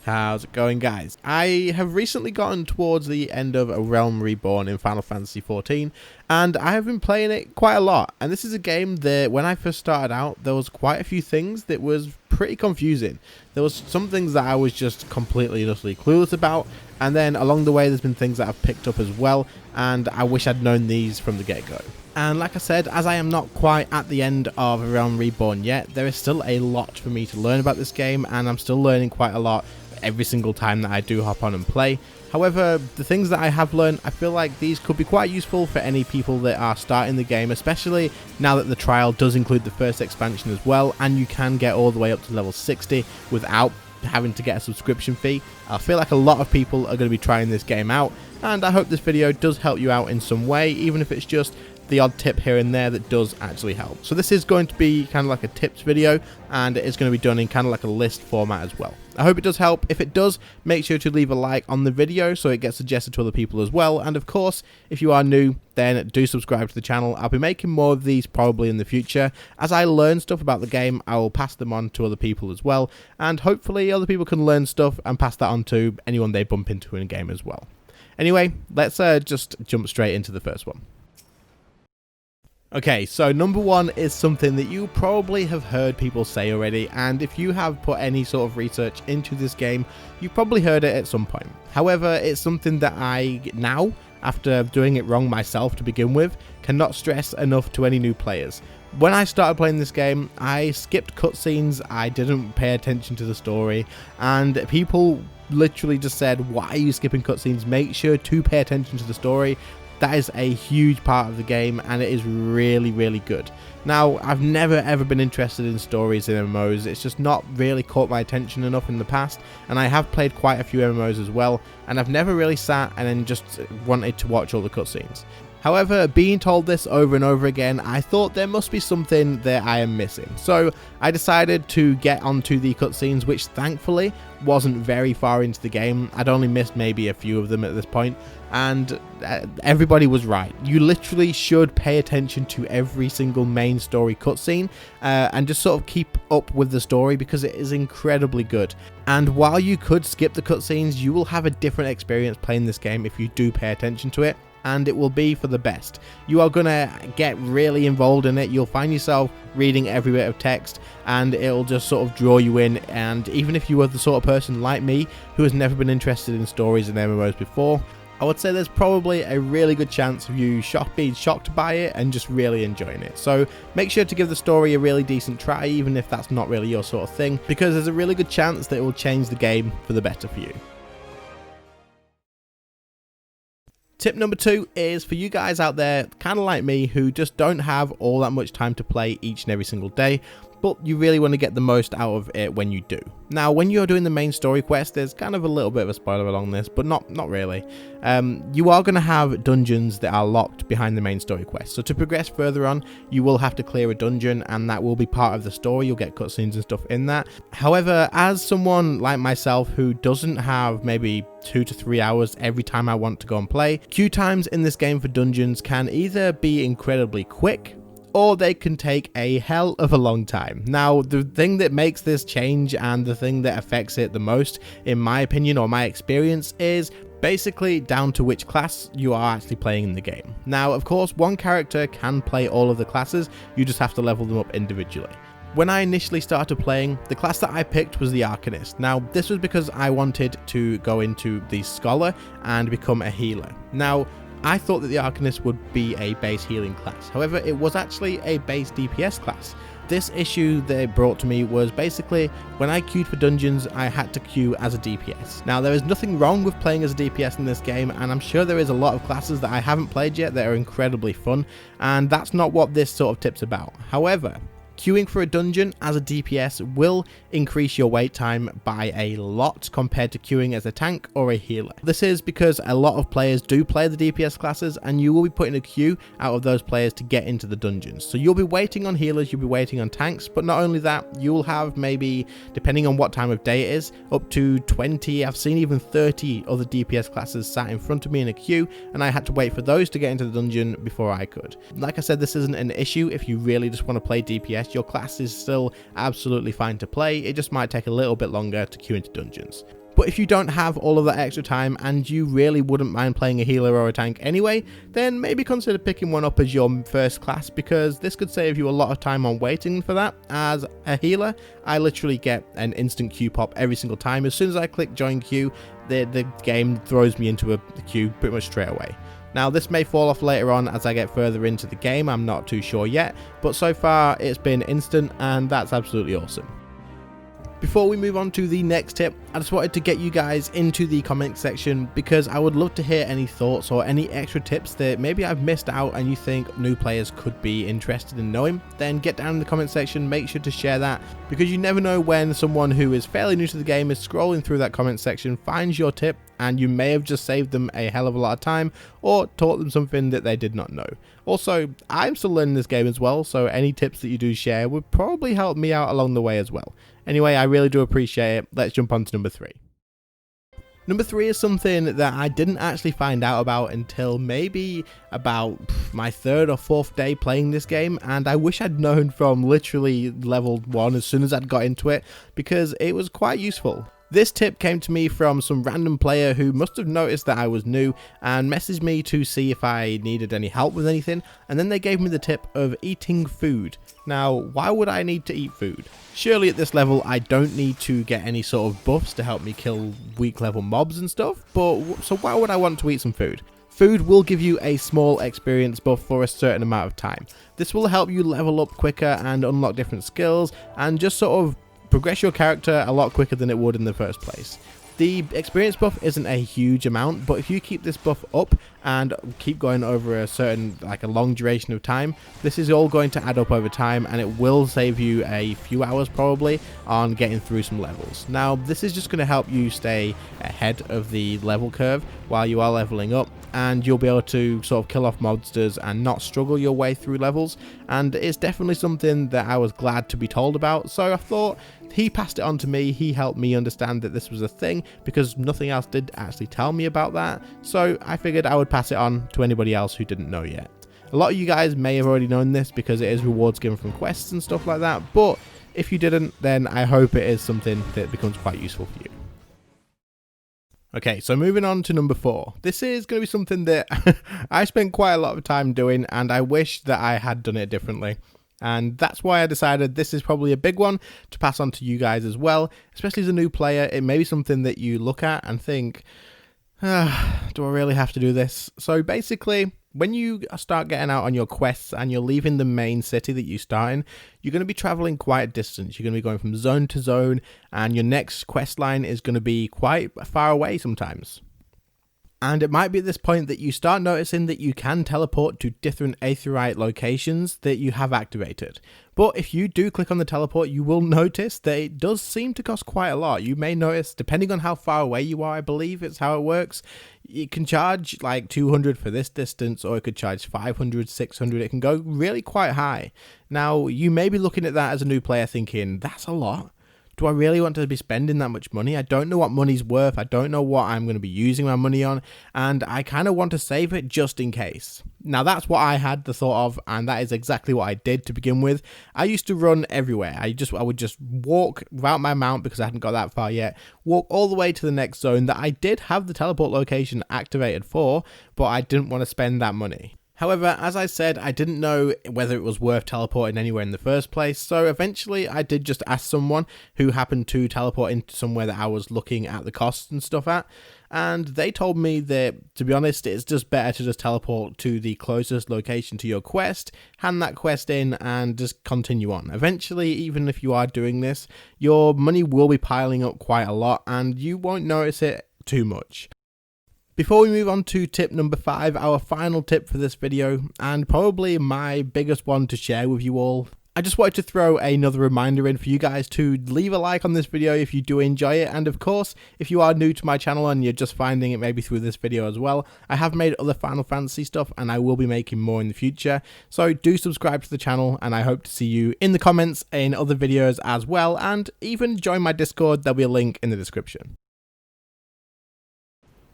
How's it going, guys? I have recently gotten towards the end of A Realm Reborn in Final Fantasy XIV, and I have been playing it quite a lot. And this is a game that when I first started out, there was quite a few things that was pretty confusing. There was some things that I was just completely and utterly clueless about, and then along the way there's been things that I've picked up as well, and I wish I'd known these from the get-go. And like I said, as I am not quite at the end of A Realm Reborn yet, there is still a lot for me to learn about this game, and I'm still learning quite a lot every single time that I do hop on and play. However, the things that I have learned, I feel like these could be quite useful for any people that are starting the game, especially now that the trial does include the first expansion as well, and you can get all the way up to level 60 without having to get a subscription fee. I feel like a lot of people are going to be trying this game out, and I hope this video does help you out in some way, even if it's just the odd tip here and there that does actually help. So this is going to be kind of like a tips video, and it is going to be done in kind of like a list format as well. I hope it does help. If it does, make sure to leave a like on the video so it gets suggested to other people as well. And of course, if you are new, then do subscribe to the channel. I'll be making more of these probably in the future. As I learn stuff about the game, I will pass them on to other people as well, and hopefully other people can learn stuff and pass that on to anyone they bump into in a game as well. Anyway, let's just jump straight into the first one. Okay, so number one is something that you probably have heard people say already, and if you have put any sort of research into this game, you probably heard it at some point. However, it's something that I now, after doing it wrong myself to begin with, cannot stress enough to any new players. When I started playing this game, I skipped cutscenes, I didn't pay attention to the story, and people literally just said, "Why are you skipping cutscenes? Make sure to pay attention to the story." That is a huge part of the game, and it is really, really good. Now, I've never ever been interested in stories in MMOs. It's just not really caught my attention enough in the past, and I have played quite a few MMOs as well, and I've never really sat and then just wanted to watch all the cutscenes. However, being told this over and over again, I thought there must be something that I am missing. So I decided to get onto the cutscenes, which thankfully wasn't very far into the game. I'd only missed maybe a few of them at this point, and everybody was right. You literally should pay attention to every single main story cutscene and just sort of keep up with the story, because it is incredibly good. And while you could skip the cutscenes, you will have a different experience playing this game if you do pay attention to it, and it will be for the best. You are gonna get really involved in it. You'll find yourself reading every bit of text, and it'll just sort of draw you in. And even if you are the sort of person like me who has never been interested in stories and MMOs before, I would say there's probably a really good chance of you being shocked by it and just really enjoying it. So make sure to give the story a really decent try, even if that's not really your sort of thing, because there's a really good chance that it will change the game for the better for you. Tip number two is for you guys out there, kind of like me, who just don't have all that much time to play each and every single day, but you really want to get the most out of it when you do. Now, when you're doing the main story quest, there's kind of a little bit of a spoiler along this, but not really. You are going to have dungeons that are locked behind the main story quest. So to progress further on, you will have to clear a dungeon, and that will be part of the story. You'll get cutscenes and stuff in that. However, as someone like myself who doesn't have maybe 2 to 3 hours every time I want to go and play, queue times in this game for dungeons can either be incredibly quick, or they can take a hell of a long time. Now, the thing that makes this change and the thing that affects it the most, in my opinion or my experience, is basically down to which class you are actually playing in the game. Now, of course, one character can play all of the classes, you just have to level them up individually. When I initially started playing, the class that I picked was the Arcanist. Now, this was because I wanted to go into the Scholar and become a healer. Now, I thought that the Arcanist would be a base healing class. However, it was actually a base DPS class. This issue that it brought to me was basically when I queued for dungeons, I had to queue as a DPS. Now, there is nothing wrong with playing as a DPS in this game, and I'm sure there is a lot of classes that I haven't played yet that are incredibly fun, and that's not what this sort of tip's about. However, queuing for a dungeon as a DPS will increase your wait time by a lot compared to queuing as a tank or a healer. This is because a lot of players do play the DPS classes, and you will be putting a queue out of those players to get into the dungeons. So you'll be waiting on healers, you'll be waiting on tanks, but not only that, you'll have maybe, depending on what time of day it is, up to 20, I've seen even 30 other DPS classes sat in front of me in a queue, and I had to wait for those to get into the dungeon before I could. Like I said, this isn't an issue if you really just want to play DPS. Your class is still absolutely fine to play, it just might take a little bit longer to queue into dungeons. But if you don't have all of that extra time and you really wouldn't mind playing a healer or a tank anyway, then maybe consider picking one up as your first class, because this could save you a lot of time on waiting for that. As a healer, I literally get an instant queue pop every single time. As soon as I click join queue, the game throws me into a queue pretty much straight away. Now this may fall off later on as I get further into the game, I'm not too sure yet, but so far it's been instant and that's absolutely awesome. Before we move on to the next tip, I just wanted to get you guys into the comment section, because I would love to hear any thoughts or any extra tips that maybe I've missed out and you think new players could be interested in knowing. Then get down in the comment section, make sure to share that, because you never know when someone who is fairly new to the game is scrolling through that comment section, finds your tip, and you may have just saved them a hell of a lot of time or taught them something that they did not know. Also, I'm still learning this game as well, so any tips that you do share would probably help me out along the way as well. Anyway, I really do appreciate it. Let's jump on to number 3. Number 3 is something that I didn't actually find out about until maybe about my 3rd or 4th day playing this game, and I wish I'd known from literally level 1 as soon as I'd got into it, because it was quite useful. This tip came to me from some random player who must have noticed that I was new and messaged me to see if I needed any help with anything, and then they gave me the tip of eating food. Now, why would I need to eat food? Surely at this level I don't need to get any sort of buffs to help me kill weak level mobs and stuff, but so why would I want to eat some food? Food will give you a small experience buff for a certain amount of time. This will help you level up quicker and unlock different skills and just sort of progress your character a lot quicker than it would in the first place. The experience buff isn't a huge amount, but if you keep this buff up and keep going over a certain, like a long duration of time, this is all going to add up over time, and it will save you a few hours probably on getting through some levels. Now this is just going to help you stay ahead of the level curve while you are leveling up, and you'll be able to sort of kill off monsters and not struggle your way through levels, and it's definitely something that I was glad to be told about, so I thought he passed it on to me. He helped me understand that this was a thing, because nothing else did actually tell me about that, so I figured I would pass it on to anybody else who didn't know yet. A lot of you guys may have already known this because it is rewards given from quests and stuff like that, but if you didn't, then I hope it is something that becomes quite useful for you. Okay, so moving on to number 4. This is going to be something that I spent quite a lot of time doing, and I wish that I had done it differently. And that's why I decided this is probably a big one to pass on to you guys as well, especially as a new player. It may be something that you look at and think, do I really have to do this? So basically, when you start getting out on your quests and you're leaving the main city that you start in, you're going to be traveling quite a distance. You're going to be going from zone to zone, and your next quest line is going to be quite far away sometimes. And it might be at this point that you start noticing that you can teleport to different aetheryte locations that you have activated. But if you do click on the teleport, you will notice that it does seem to cost quite a lot. You may notice, depending on how far away you are, I believe it's how it works, it can charge like 200 for this distance, or it could charge 500, 600. It can go really quite high. Now, you may be looking at that as a new player thinking, that's a lot. Do I really want to be spending that much money? I don't know what money's worth. I don't know what I'm going to be using my money on, and I kind of want to save it just in case. Now that's what I had the thought of, and that is exactly what I did to begin with. I used to run everywhere. I would just walk without my mount because I hadn't got that far yet, walk all the way to the next zone that I did have the teleport location activated for, but I didn't want to spend that money. However, as I said, I didn't know whether it was worth teleporting anywhere in the first place, so eventually I did just ask someone who happened to teleport into somewhere that I was looking at the costs and stuff at, and they told me that, to be honest, it's just better to just teleport to the closest location to your quest, hand that quest in, and just continue on. Eventually, even if you are doing this, your money will be piling up quite a lot, and you won't notice it too much. Before we move on to tip number 5, our final tip for this video, and probably my biggest one to share with you all, I just wanted to throw another reminder in for you guys to leave a like on this video if you do enjoy it, and of course, if you are new to my channel and you're just finding it maybe through this video as well, I have made other Final Fantasy stuff and I will be making more in the future, so do subscribe to the channel, and I hope to see you in the comments in other videos as well, and even join my Discord. There'll be a link in the description.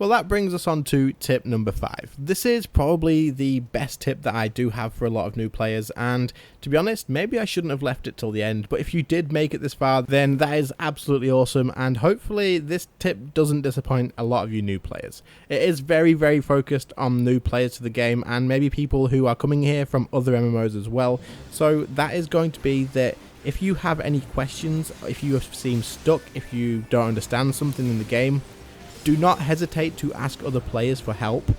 Well, that brings us on to tip number 5. This is probably the best tip that I do have for a lot of new players, and to be honest, maybe I shouldn't have left it till the end, but if you did make it this far, then that is absolutely awesome, and hopefully this tip doesn't disappoint a lot of you new players. It is very, very focused on new players to the game, and maybe people who are coming here from other MMOs as well, so that is going to be that if you have any questions, if you seem stuck, if you don't understand something in the game, do not hesitate to ask other players for help.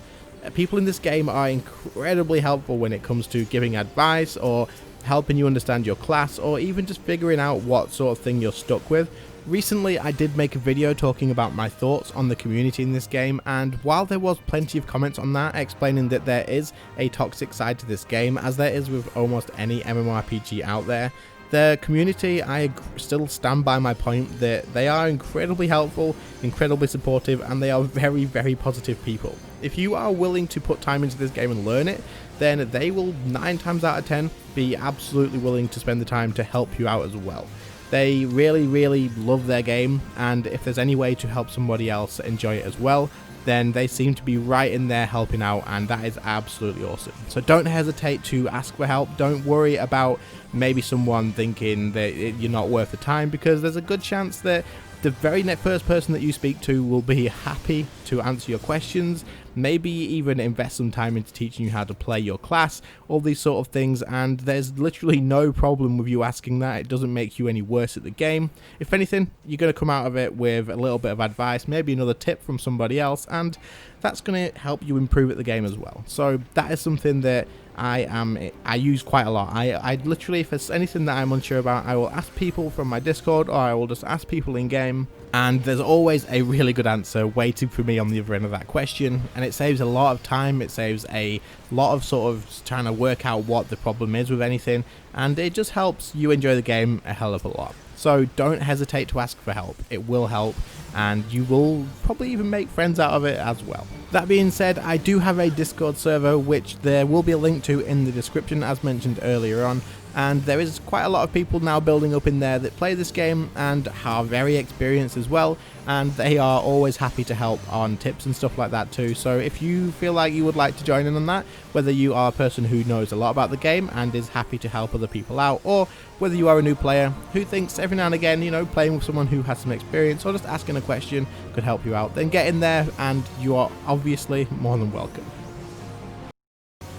People in this game are incredibly helpful when it comes to giving advice or helping you understand your class or even just figuring out what sort of thing you're stuck with. Recently I did make a video talking about my thoughts on the community in this game, and while there was plenty of comments on that explaining that there is a toxic side to this game, as there is with almost any MMORPG out there, the community, I still stand by my point that they are incredibly helpful, incredibly supportive, and they are very, very positive people. If you are willing to put time into this game and learn it, then they will 9 times out of 10 be absolutely willing to spend the time to help you out as well. They really, really love their game, and if there's any way to help somebody else enjoy it as well, then they seem to be right in there helping out, and that is absolutely awesome. So don't hesitate to ask for help. Don't worry about maybe someone thinking that you're not worth the time, because there's a good chance that the very first person that you speak to will be happy to answer your questions, maybe even invest some time into teaching you how to play your class, all these sort of things, and there's literally no problem with you asking that. It doesn't make you any worse at the game. If anything, you're going to come out of it with a little bit of advice, maybe another tip from somebody else, and that's going to help you improve at the game as well. So that is something that I use quite a lot. I literally, if there's anything that I'm unsure about, I will ask people from my Discord, or I will just ask people in game, and there's always a really good answer waiting for me on the other end of that question, and it saves a lot of time. It saves a lot of sort of trying to work out what the problem is with anything, and it just helps you enjoy the game a hell of a lot. So don't hesitate to ask for help. It will help, and you will probably even make friends out of it as well. That being said, I do have a Discord server, which there will be a link to in the description as mentioned earlier on, and there is quite a lot of people now building up in there that play this game and are very experienced as well, and they are always happy to help on tips and stuff like that too. So if you feel like you would like to join in on that, whether you are a person who knows a lot about the game and is happy to help other people out, or whether you are a new player who thinks every now and again, you know, playing with someone who has some experience or just asking a question could help you out, then get in there and you are obviously more than welcome.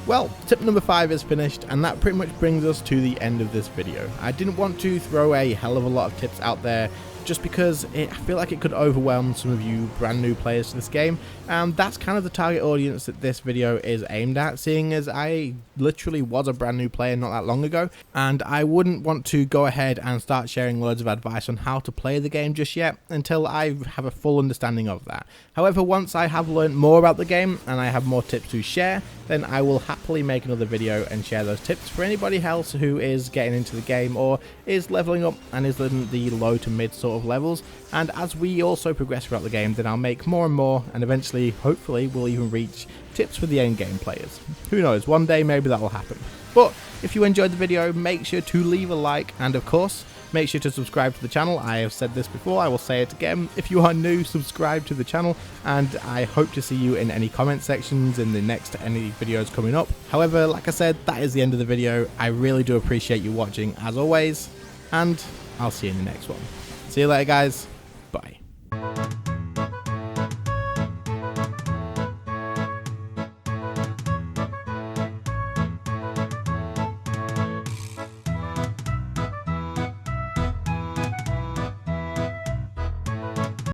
Well, tip number 5 is finished, and that pretty much brings us to the end of this video. I didn't want to throw a hell of a lot of tips out there just because I feel like it could overwhelm some of you brand new players to this game, and that's kind of the target audience that this video is aimed at, seeing as I literally was a brand new player not that long ago, and I wouldn't want to go ahead and start sharing loads of advice on how to play the game just yet until I have a full understanding of that. However, once I have learned more about the game and I have more tips to share, then I will happily make another video and share those tips for anybody else who is getting into the game or is leveling up and is in the low to mid sort of levels. And as we also progress throughout the game, then I'll make more and more, and eventually, hopefully, we'll even reach tips for the end game players. Who knows, one day maybe that will happen. But if you enjoyed the video, make sure to leave a like, and of course, make sure to subscribe to the channel. I have said this before, I will say it again. If you are new, subscribe to the channel, and I hope to see you in any comment sections in the next any videos coming up. However, like I said, that is the end of the video. I really do appreciate you watching as always, and I'll see you in the next one. See you later, guys.